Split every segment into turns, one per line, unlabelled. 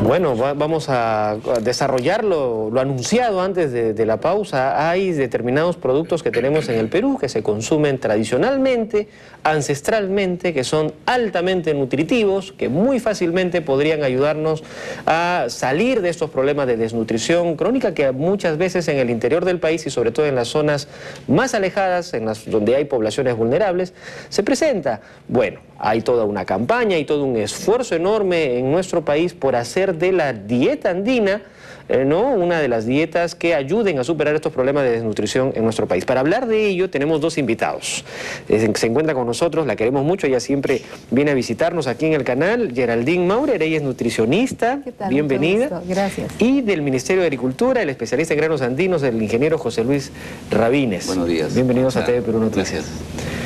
Bueno, vamos a desarrollar lo anunciado antes de la pausa. Hay determinados productos que tenemos en el Perú que se consumen tradicionalmente, ancestralmente, que son altamente nutritivos, que muy fácilmente podrían ayudarnos a salir de estos problemas de desnutrición crónica que muchas veces en el interior del país y sobre todo en las zonas más alejadas, donde hay poblaciones vulnerables, se presenta. Bueno, hay toda una campaña y todo un esfuerzo enorme en nuestro país por hacer de la dieta andina una de las dietas que ayuden a superar estos problemas de desnutrición en nuestro país. Para hablar de ello tenemos dos invitados. Se encuentra con nosotros, la queremos mucho, ella siempre viene a visitarnos aquí en el canal, Geraldine Maurer, ella es nutricionista.
¿Qué tal?
Bienvenida.
Gracias. Y
del Ministerio de Agricultura, el especialista en granos andinos, el ingeniero José Luis Rabines.
Buenos días.
Bienvenidos a TV Perú Noticias.
Gracias.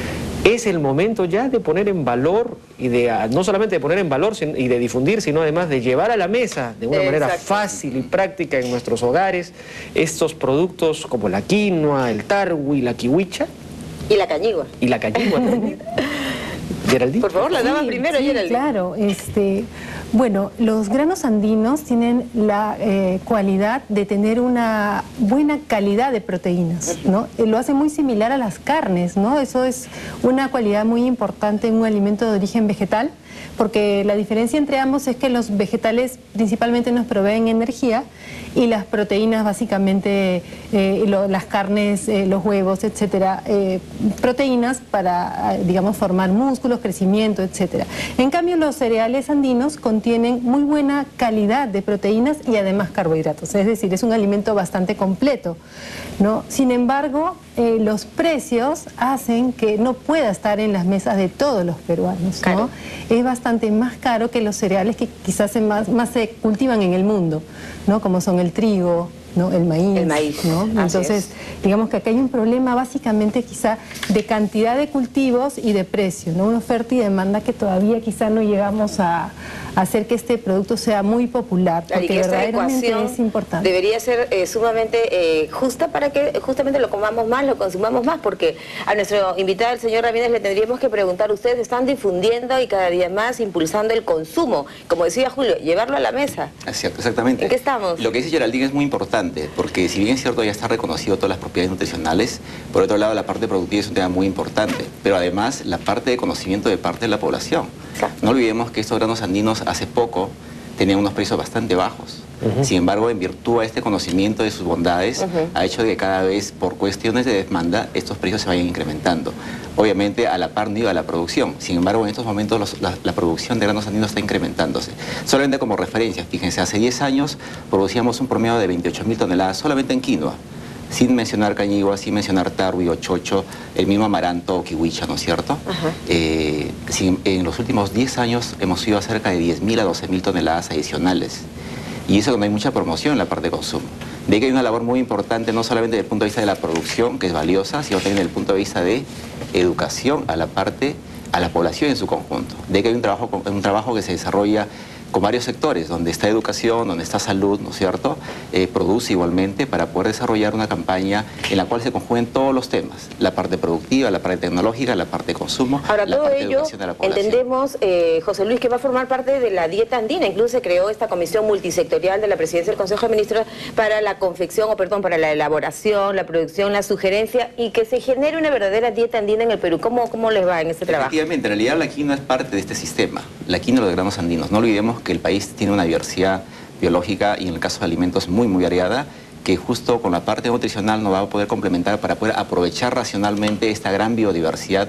Es el momento ya de poner en valor y no solamente de poner en valor y de difundir, sino además de llevar a la mesa de una manera fácil y práctica en nuestros hogares estos productos como la quinoa, el tarwi, la kiwicha.
Y la cañigua.
Y la cañigua también. Geraldine.
Por favor, la dama primero,
sí,
Geraldine.
Claro, bueno, los granos andinos tienen la cualidad de tener una buena calidad de proteínas, ¿no? Lo hace muy similar a las carnes, ¿no? Eso es una cualidad muy importante en un alimento de origen vegetal, porque la diferencia entre ambos es que los vegetales principalmente nos proveen energía y las proteínas básicamente, las carnes, los huevos, etcétera, proteínas para, digamos, formar músculos, crecimiento, etcétera. En cambio, los cereales andinos contienen muy buena calidad de proteínas y además carbohidratos, es decir, es un alimento bastante completo, ¿no? Sin embargo, los precios hacen que no pueda estar en las mesas de todos los peruanos, ¿no? Es bastante más caro que los cereales que quizás más se cultivan en el mundo, ¿no? Como son el trigo, ¿no? El maíz, ¿no? Entonces, digamos que acá hay un problema básicamente quizá de cantidad de cultivos y de precio, ¿no? Una oferta y demanda que todavía quizá no llegamos a hacer que este producto sea muy popular, porque verdaderamente es importante.
Debería ser sumamente justa para que justamente lo comamos más, lo consumamos más, porque a nuestro invitado, el señor Rabines, le tendríamos que preguntar, ustedes están difundiendo y cada día más impulsando el consumo, como decía Julio, llevarlo a la mesa.
Es cierto, exactamente.
¿En qué estamos?
Lo que dice Geraldine es muy importante, porque si bien es cierto ya está reconocido todas las propiedades nutricionales, por otro lado la parte productiva es un tema muy importante, pero además la parte de conocimiento de parte de la población. No olvidemos que estos granos andinos hace poco tenían unos precios bastante bajos. Sin embargo, en virtud a este conocimiento de sus bondades, ha hecho de que cada vez, por cuestiones de demanda, estos precios se vayan incrementando. Obviamente, a la par no iba la producción. Sin embargo, en estos momentos la producción de granos andinos está incrementándose. Solamente como referencia, fíjense, hace 10 años producíamos un promedio de 28.000 toneladas solamente en quinoa, sin mencionar cañigua, sin mencionar tarwi o chocho, el mismo amaranto o kiwicha, ¿no es cierto? En los últimos 10 años hemos ido a cerca de 10.000 a 12.000 toneladas adicionales. Y eso no hay mucha promoción en la parte de consumo. De que hay una labor muy importante, no solamente desde el punto de vista de la producción, que es valiosa, sino también desde el punto de vista de educación a la población en su conjunto. De que hay un trabajo que se desarrolla con varios sectores, donde está educación, donde está salud, ¿no es cierto? Produce igualmente para poder desarrollar una campaña en la cual se conjuguen todos los temas, la parte productiva, la parte tecnológica, la parte de consumo,
ahora,
la
todo
parte de
ello,
educación de la población.
entendemos, José Luis, que va a formar parte de la dieta andina. Incluso se creó esta comisión multisectorial de la Presidencia del Consejo de Ministros para la confección, para la elaboración, la producción, la sugerencia, y que se genere una verdadera dieta andina en el Perú. ¿Cómo les va en este trabajo?
Efectivamente, en realidad la quinoa es parte de este sistema, la quinoa de los granos andinos. No olvidemos que el país tiene una diversidad biológica y en el caso de alimentos muy variada, que justo con la parte nutricional nos va a poder complementar para poder aprovechar racionalmente esta gran biodiversidad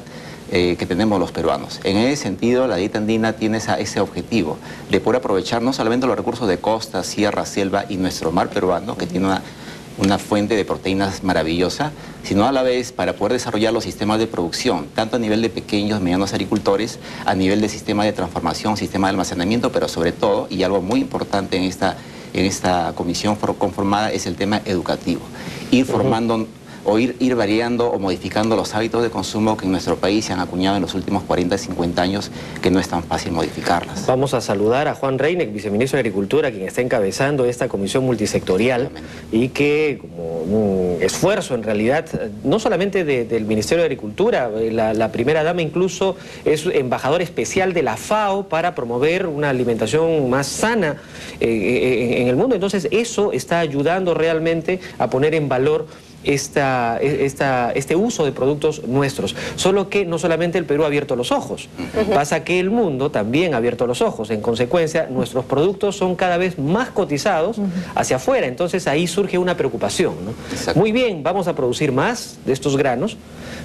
que tenemos los peruanos. En ese sentido, la dieta andina tiene ese objetivo de poder aprovechar no solamente los recursos de costa, sierra, selva y nuestro mar peruano, que tiene una fuente de proteínas maravillosa, sino a la vez para poder desarrollar los sistemas de producción, tanto a nivel de pequeños, medianos agricultores, a nivel de sistema de transformación, sistema de almacenamiento, pero sobre todo, y algo muy importante en esta comisión conformada, es el tema educativo. Ir formando o ir variando o modificando los hábitos de consumo que en nuestro país se han acuñado en los últimos 40, 50 años, que no es tan fácil modificarlas.
Vamos a saludar a Juan Reineck, viceministro de Agricultura, quien está encabezando esta comisión multisectorial y que, como un esfuerzo en realidad, no solamente del Ministerio de Agricultura, la primera dama incluso es embajador especial de la FAO para promover una alimentación más sana en el mundo. Entonces eso está ayudando realmente a poner en valor este uso de productos nuestros. Solo que no solamente el Perú ha abierto los ojos, pasa que el mundo también ha abierto los ojos. En consecuencia, nuestros productos son cada vez más cotizados hacia afuera. Entonces ahí surge una preocupación, ¿no? Muy bien, vamos a producir más de estos granos,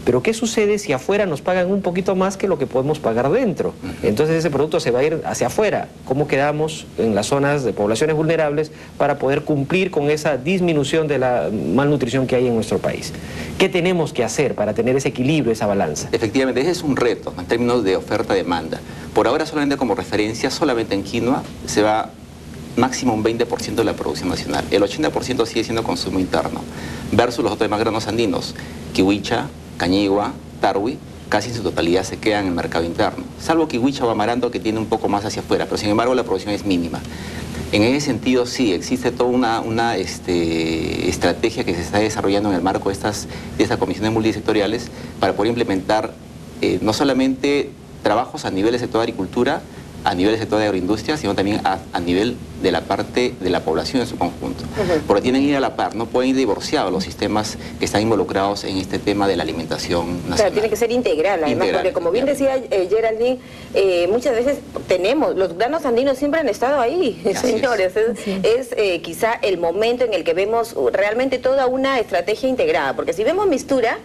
pero ¿qué sucede si afuera nos pagan un poquito más que lo que podemos pagar dentro? Entonces ese producto se va a ir hacia afuera. ¿Cómo quedamos en las zonas de poblaciones vulnerables para poder cumplir con esa disminución de la malnutrición que hay en nuestro país? ¿Qué tenemos que hacer para tener ese equilibrio, esa balanza?
Efectivamente, ese es un reto en términos de oferta-demanda. Por ahora, solamente como referencia, solamente en quinoa se va máximo un 20% de la producción nacional. El 80% sigue siendo consumo interno, versus los otros demás granos andinos, kiwicha, cañigua, tarwi, casi en su totalidad se quedan en el mercado interno, salvo kiwicha o amaranto, que tiene un poco más hacia afuera, pero sin embargo la producción es mínima. En ese sentido sí, existe toda una estrategia que se está desarrollando en el marco de estas comisiones multisectoriales para poder implementar no solamente trabajos a nivel del sector de agricultura, a nivel del sector de agroindustria, sino también a nivel de la parte de la población en su conjunto. Porque tienen que ir a la par, no pueden ir divorciados los sistemas que están involucrados en este tema de la alimentación nacional. Claro,
tiene que ser integral, además, porque como bien decía Geraldine, muchas veces los granos andinos siempre han estado ahí, señores. Es quizá el momento en el que vemos realmente toda una estrategia integrada, porque si vemos Mistura,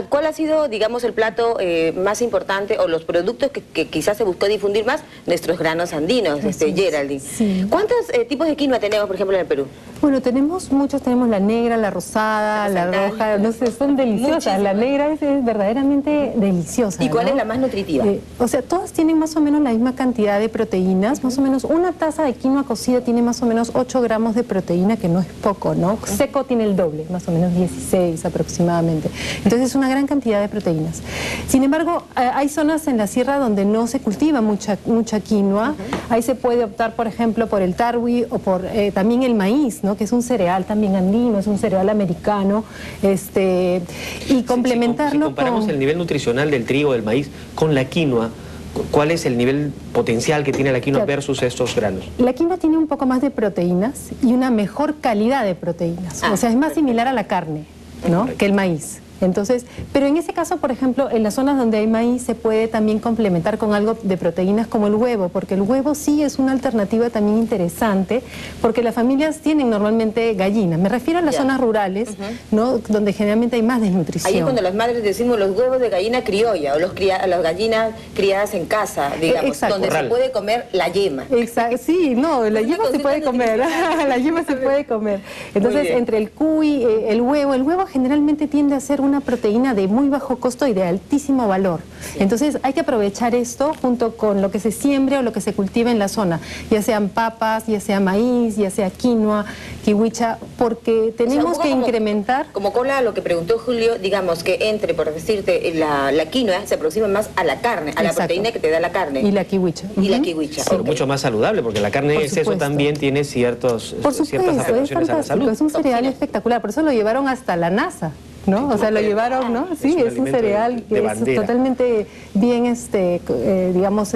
¿cuál ha sido, digamos, el plato más importante o los productos que quizás se buscó difundir más? Nuestros granos andinos, Geraldine. Sí. ¿Cuántos tipos de quinoa tenemos, por ejemplo, en el Perú?
Bueno, tenemos muchos, tenemos la negra, la rosada, la roja, no sé, son deliciosas. Muchísimas. La negra es verdaderamente deliciosa.
¿Y cuál es la más nutritiva?
O sea, todas tienen más o menos la misma cantidad de proteínas, más o menos una taza de quinoa cocida tiene más o menos 8 gramos de proteína, que no es poco, ¿no? Seco tiene el doble, más o menos 16 aproximadamente. Entonces es una gran cantidad de proteínas. Sin embargo, hay zonas en la sierra donde no se cultiva mucha quinoa. Ahí se puede optar, por ejemplo, por el tarwi o por también el maíz, ¿no? Que es un cereal también andino, es un cereal americano, y complementarlo
si comparamos el nivel nutricional del trigo, del maíz, con la quinoa, ¿cuál es el nivel potencial que tiene la quinoa versus estos granos?
La quinoa tiene un poco más de proteínas y una mejor calidad de proteínas. O sea, es más similar a la carne, ¿no? Que el maíz. Entonces, pero en ese caso, por ejemplo, en las zonas donde hay maíz se puede también complementar con algo de proteínas como el huevo, porque el huevo sí es una alternativa también interesante, porque las familias tienen normalmente gallinas. Me refiero a las zonas rurales, ¿no? Donde generalmente hay más desnutrición.
Ahí es cuando las madres decimos los huevos de gallina criolla o las gallinas criadas en casa, digamos, donde se puede comer la yema.
Exacto, sí, no, la yema se puede comer, la yema se puede comer. Entonces, entre el cuy, el huevo generalmente tiende a ser una proteína de muy bajo costo y de altísimo valor. Entonces hay que aprovechar esto junto con lo que se siembre o lo que se cultiva en la zona, ya sean papas, ya sea maíz, ya sea quinoa, kiwicha, porque tenemos que incrementar...
Como cola lo que preguntó Julio, digamos que entre, por decirte, la quinoa se aproxima más a la carne, a la proteína que te da la carne.
Y la kiwicha.
Y la kiwicha.
Pero mucho más saludable, porque la carne en exceso también tiene ciertas afectaciones a la salud.
Es un cereal espectacular, por eso lo llevaron hasta la NASA. ¿No? O sea, lo llevaron, ¿no? Sí, es un cereal que es totalmente bien, digamos,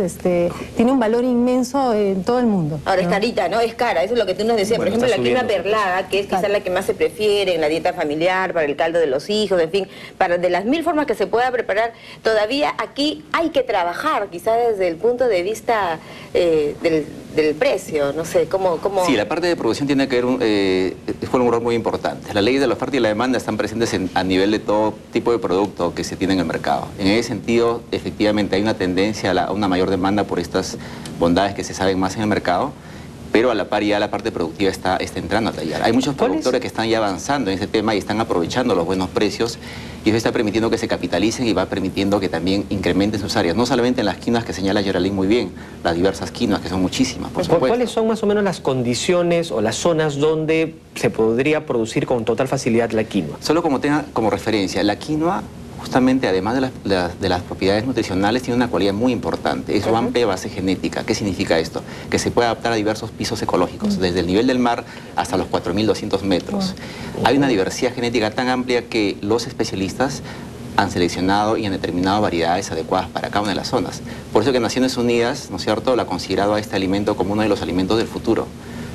tiene un valor inmenso en todo el mundo.
Ahora, ¿no? Es carita, ¿no? Es cara, eso es lo que tú nos decías. Bueno, por ejemplo, la quinoa perlada, que es quizás la que más se prefiere en la dieta familiar, para el caldo de los hijos, en fin, de las 1000 formas que se pueda preparar. Todavía aquí hay que trabajar, quizás desde el punto de vista del precio, no sé, ¿cómo...?
Sí, la parte de producción tiene que ver juega un rol muy importante. Las leyes de la oferta y la demanda están presentes a nivel de todo tipo de producto que se tiene en el mercado. En ese sentido, efectivamente, hay una tendencia a una mayor demanda por estas bondades que se saben más en el mercado, pero a la par ya la parte productiva está entrando a tallar. Hay muchos productores que están ya avanzando en ese tema y están aprovechando los buenos precios, y eso está permitiendo que se capitalicen y va permitiendo que también incrementen sus áreas, no solamente en las quinoas que señala Geraldine muy bien, las diversas quinoas, que son muchísimas, por supuesto.
¿Cuáles son más o menos las condiciones o las zonas donde se podría producir con total facilidad la quinoa?
Solo como referencia, la quinoa, justamente, además de las propiedades nutricionales, tiene una cualidad muy importante, es su amplia base genética. ¿Qué significa esto? Que se puede adaptar a diversos pisos ecológicos, desde el nivel del mar hasta los 4.200 metros. Hay una diversidad genética tan amplia que los especialistas han seleccionado y han determinado variedades adecuadas para cada una de las zonas. Por eso que Naciones Unidas, ¿no es cierto?, la ha considerado a este alimento como uno de los alimentos del futuro.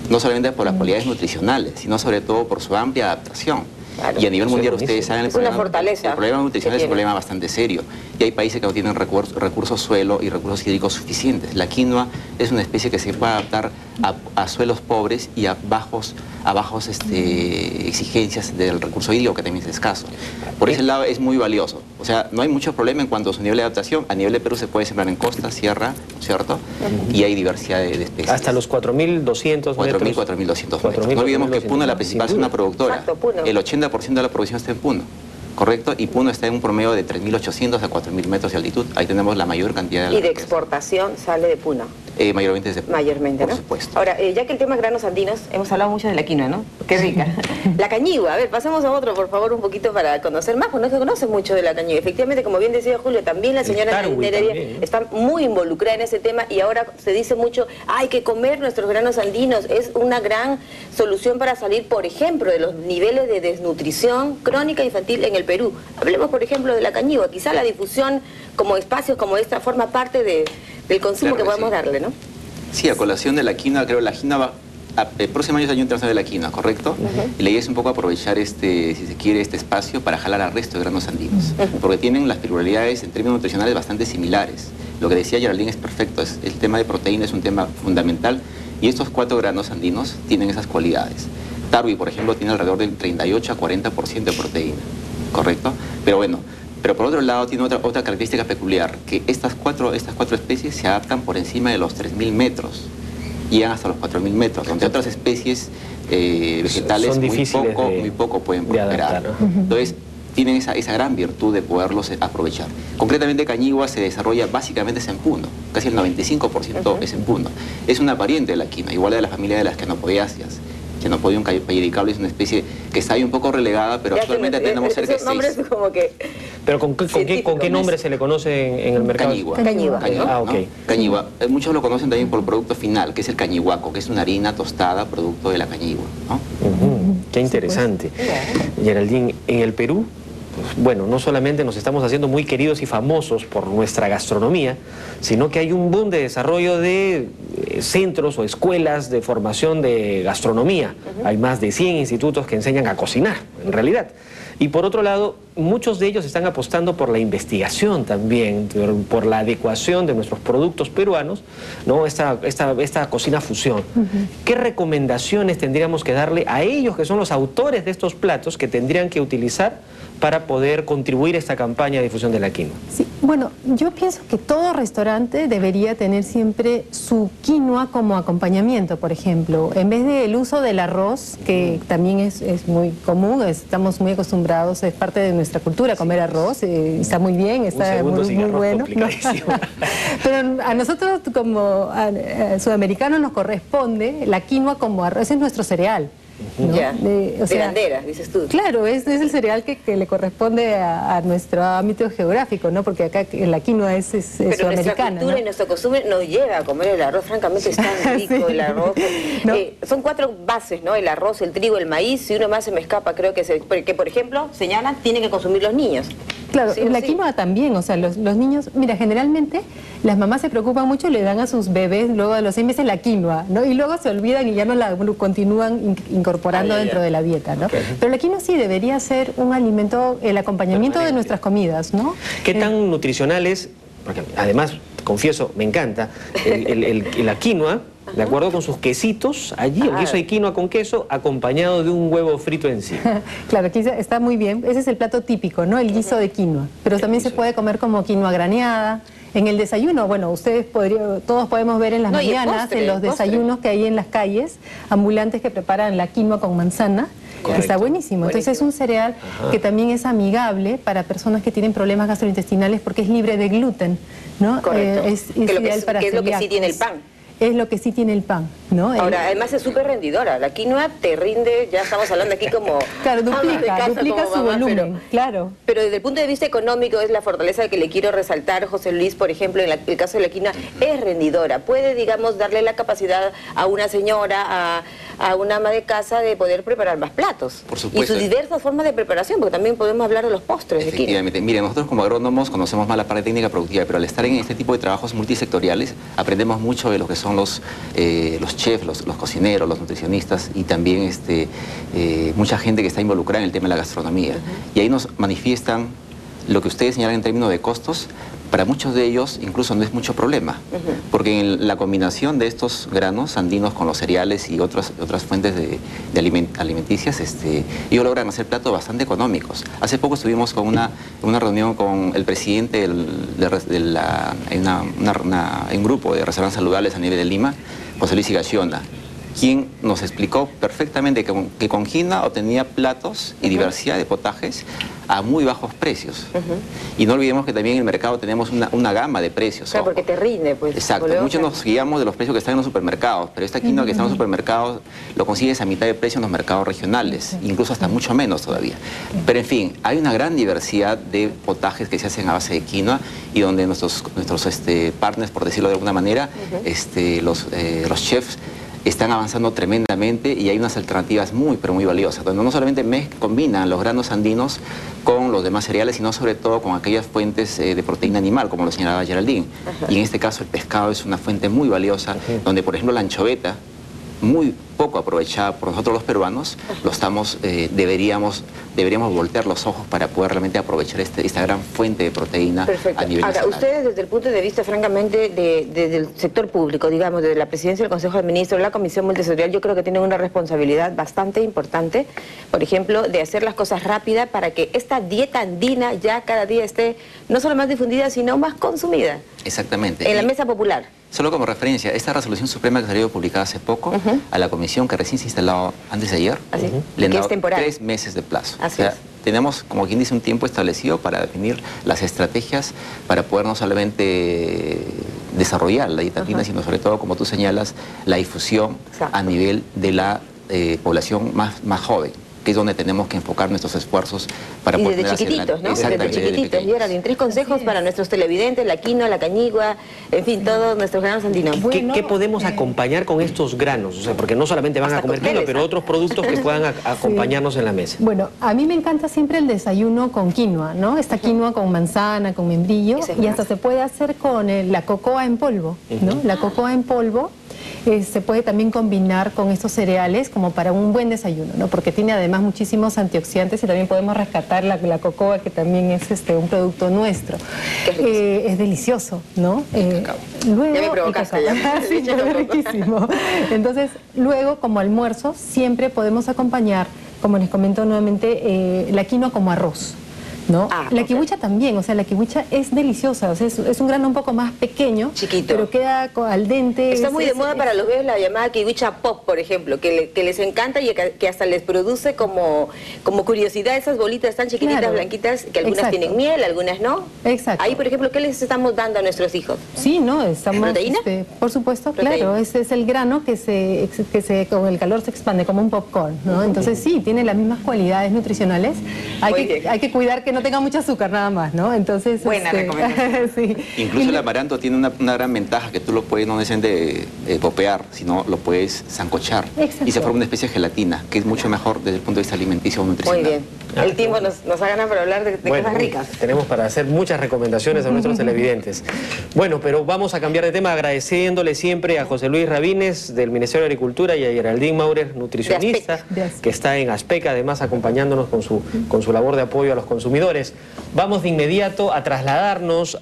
No solamente por las cualidades nutricionales, sino sobre todo por su amplia adaptación. Claro. Y a nivel mundial, ustedes saben, el problema nutricional es un problema bastante serio. Y hay países que no tienen recursos suelo y recursos hídricos suficientes. La quinoa es una especie que se puede adaptar a suelos pobres y a bajos exigencias del recurso hídrico, que también es escaso. Por ese lado es muy valioso. O sea, no hay mucho problema en cuanto a su nivel de adaptación. A nivel de Perú se puede sembrar en costa, sierra, ¿cierto? Y hay diversidad de especies.
Hasta los 4.200 metros.
4.200 metros. No olvidemos que Puno es la principal zona productora.
Exacto,
el 80% de la producción está en Puno, ¿correcto? Y Puno está en un promedio de 3.800 a 4.000 metros de altitud. Ahí tenemos la mayor cantidad de...
¿Y de exportación sale de Puno?
Mayormente es de Puno.
Mayormente, ¿no?
Por supuesto.
Ahora, ya que el tema granos andinos, hemos hablado mucho de la quinoa, ¿no? Qué rica. La cañigua, a ver, pasemos a otro, por favor, un poquito para conocer más, porque no se conoce mucho de la cañigua. Efectivamente, como bien decía Julio, también la señora Nereida está muy involucrada en ese tema, y ahora se dice mucho, hay que comer nuestros granos andinos. Es una gran solución para salir, por ejemplo, de los niveles de desnutrición crónica infantil en el Perú. Hablemos, por ejemplo, de la cañigua. Quizá la difusión como espacios como esta forma parte del consumo que podemos darle, ¿no?
Sí, a colación de la quinoa, creo que la quinoa el próximo año es el Año Internacional de la Quinoa, ¿correcto? Y la idea es un poco aprovechar si se quiere, este espacio para jalar al resto de granos andinos, porque tienen las peculiaridades en términos nutricionales bastante similares. Lo que decía Geraldine es perfecto, el tema de proteína es un tema fundamental, y estos 4 granos andinos tienen esas cualidades. Tarwi, por ejemplo, tiene alrededor del 38 a 40% de proteína, ¿correcto? Pero bueno, por otro lado tiene otra característica peculiar, que estas cuatro especies se adaptan por encima de los 3.000 metros, llegan hasta los 4.000 metros, donde otras especies vegetales muy poco pueden prosperar. Entonces, tienen esa gran virtud de poderlos aprovechar. Concretamente, cañigua se desarrolla básicamente en Puno, casi el 95% es en Puno. Es una pariente de la quinoa, igual de la familia de las Chenopodiaceae. Chenopodium callidicaule es una especie que está ahí un poco relegada, pero actualmente tenemos cerca de 6.
¿Pero con qué nombre se le conoce en el mercado?
Cañigua.
Ah, ok.
Cañigua. Muchos lo conocen también por el producto final, que es el cañiguaco, que es una harina tostada producto de la cañigua, ¿no?
Qué interesante. Geraldine, en el Perú, bueno, no solamente nos estamos haciendo muy queridos y famosos por nuestra gastronomía, sino que hay un boom de desarrollo de centros o escuelas de formación de gastronomía. Hay más de 100 institutos que enseñan a cocinar, en realidad. Y por otro lado, muchos de ellos están apostando por la investigación también, por la adecuación de nuestros productos peruanos, ¿no? Esta cocina fusión. ¿Qué recomendaciones tendríamos que darle a ellos, que son los autores de estos platos, que tendrían que utilizar para poder contribuir a esta campaña de difusión de la quinoa?
Sí, bueno, yo pienso que todo restaurante debería tener siempre su quinoa como acompañamiento, por ejemplo. En vez del uso del arroz, que también es muy común, estamos muy acostumbrados, es parte de nuestra cultura comer arroz, está muy bien, está muy bueno. ¿No? Pero a nosotros como sudamericanos nos corresponde la quinoa como arroz, ese es nuestro cereal. ¿No?
Ya, de bandera, dices tú.
Claro, es el cereal que le corresponde a nuestro ámbito geográfico, ¿no? Porque acá la quinoa es
pero
sudamericana.
Nuestra cultura, ¿no? Y nuestro costumbre nos lleva a comer el arroz, francamente es tan rico. Sí. El arroz. ¿No? Son 4 bases, ¿no? El arroz, el trigo, el maíz, y uno más se me escapa, creo que por ejemplo, señalan, tienen que consumir los niños.
Claro, ¿sí? La quinoa también, o sea, los niños, mira, generalmente las mamás se preocupan mucho, le dan a sus bebés luego de los 6 meses la quinoa, ¿no? Y luego se olvidan y ya no la continúan incorporando dentro de la dieta, ¿no? Pero la quinoa sí debería ser un alimento, el acompañamiento de nuestras comidas, ¿no?
¿Qué tan nutricional es? Porque además, confieso, me encanta la quinoa, de acuerdo con sus quesitos, allí el guiso de quinoa con queso, acompañado de un huevo frito encima.
Claro, aquí está muy bien, ese es el plato típico, ¿no? El guiso de quinoa, pero también se puede comer como quinoa graneada, En el desayuno, bueno, todos podemos ver en las mañanas, en los desayunos que hay en las calles, ambulantes que preparan la quinoa con manzana. Correcto. Está buenísimo. Entonces es un cereal que también es amigable para personas que tienen problemas gastrointestinales porque es libre de gluten, ¿no?
Correcto.
Es ideal para
que es lo que sí tiene el pan.
Es lo que sí tiene el pan, ¿no?
Ahora, además es súper rendidora. La quinoa te rinde, ya estamos hablando aquí como...
Claro, duplica su volumen, claro.
Pero desde el punto de vista económico es la fortaleza que le quiero resaltar, José Luis, por ejemplo, en el caso de la quinoa, es rendidora. Puede, digamos, darle la capacidad a una señora, a una ama de casa de poder preparar más platos.
Por supuesto.
Y sus diversas formas de preparación, porque también podemos hablar de los postres de quinoa.
Efectivamente. Mire, nosotros como agrónomos conocemos más la parte técnica productiva, pero al estar en este tipo de trabajos multisectoriales, aprendemos mucho de lo que son los chefs, los cocineros, los nutricionistas y también mucha gente que está involucrada en el tema de la gastronomía. Y ahí nos manifiestan lo que ustedes señalan en términos de costos. Para muchos de ellos incluso no es mucho problema, porque en la combinación de estos granos andinos con los cereales y otras fuentes de alimenticias, ellos logran hacer platos bastante económicos. Hace poco estuvimos con una reunión con el presidente en un grupo de restaurantes saludables a nivel de Lima, José Luis Higashioka, quien nos explicó perfectamente que con quinoa obtenía platos y diversidad de potajes a muy bajos precios. Y no olvidemos que también en el mercado tenemos una gama de precios.
Claro, porque te rinde, pues.
Exacto, muchos nos guiamos de los precios que están en los supermercados, pero esta quinoa que está en los supermercados lo consigues a mitad de precio en los mercados regionales, incluso hasta mucho menos todavía. Pero en fin, hay una gran diversidad de potajes que se hacen a base de quinoa y donde nuestros partners, por decirlo de alguna manera, los chefs, están avanzando tremendamente y hay unas alternativas muy, pero muy valiosas, donde no solamente combinan los granos andinos con los demás cereales, sino sobre todo con aquellas fuentes de proteína animal, como lo señalaba Geraldine. Y en este caso el pescado es una fuente muy valiosa, donde por ejemplo la anchoveta, muy poco aprovechada por nosotros los peruanos, deberíamos voltear los ojos para poder realmente aprovechar esta gran fuente de proteína a nivel nacional.
Ahora, ustedes desde el punto de vista, francamente, desde el sector público, digamos, desde la presidencia del Consejo de Ministros, la Comisión Multisectorial, yo creo que tienen una responsabilidad bastante importante, por ejemplo, de hacer las cosas rápidas para que esta dieta andina ya cada día esté no solo más difundida, sino más consumida.
Exactamente.
En la mesa popular.
Solo como referencia, esta resolución suprema que salió publicada hace poco, a la comisión que recién se instaló antes de ayer, le han dado 3 meses de plazo. Tenemos, como quien dice, un tiempo establecido para definir las estrategias para poder no solamente desarrollar la dieta andina, sino sobre todo, como tú señalas, la difusión a nivel de la población más joven, que es donde tenemos que enfocar nuestros esfuerzos para poder...
Y desde chiquititos, ¿no? Desde chiquititos. Y ahora, 3 consejos para nuestros televidentes, la quinoa, la cañigua, en fin, todos nuestros granos andinos.
¿Qué podemos acompañar con estos granos? O sea, porque no solamente van a comer quinoa, pero otros productos que puedan acompañarnos en la mesa.
Bueno, a mí me encanta siempre el desayuno con quinoa, ¿no? Esta quinoa con manzana, con membrillo, y hasta se puede hacer con la cocoa en polvo, ¿no? La cocoa en polvo se puede también combinar con estos cereales como para un buen desayuno, ¿no? Porque tiene además muchísimos antioxidantes y también podemos rescatar la cocoa, que también es un producto nuestro. Es delicioso, ¿no?
Luego, ya me provocaste.
Sí, es riquísimo. Entonces, luego como almuerzo siempre podemos acompañar, como les comento nuevamente, la quinoa como arroz, ¿no? La kiwicha también, o sea, la kiwicha es deliciosa, o sea, es un grano un poco más pequeño,
chiquito,
pero queda al dente.
Está muy de moda para los bebés la llamada kiwicha pop, por ejemplo, que les encanta y que hasta les produce como curiosidad esas bolitas tan chiquititas, blanquitas, que algunas tienen miel, algunas no.
Exacto.
Ahí, por ejemplo, ¿qué les estamos dando a nuestros hijos?
Sí, no, estamos...
¿Proteína?
Por supuesto, claro, ese es el grano que con el calor se expande como un popcorn, ¿no? Entonces sí, tiene las mismas cualidades nutricionales. Hay que cuidar que no tenga mucho azúcar nada más, ¿no? Entonces...
Buena recomendación.
Sí.
Incluso el amaranto tiene una gran ventaja, que tú lo puedes no necesariamente popear, sino lo puedes sancochar. Exacto. Y se forma una especie de gelatina, que es mucho mejor desde el punto de vista alimenticio o nutricional.
Muy bien. El tiempo nos ha ganado para hablar de cosas ricas.
Tenemos para hacer muchas recomendaciones a nuestros televidentes. Bueno, pero vamos a cambiar de tema agradeciéndole siempre a José Luis Rabines del Ministerio de Agricultura y a Geraldine Maurer, nutricionista, que está en Aspeca, además acompañándonos con su labor de apoyo a los consumidores. Vamos de inmediato a trasladarnos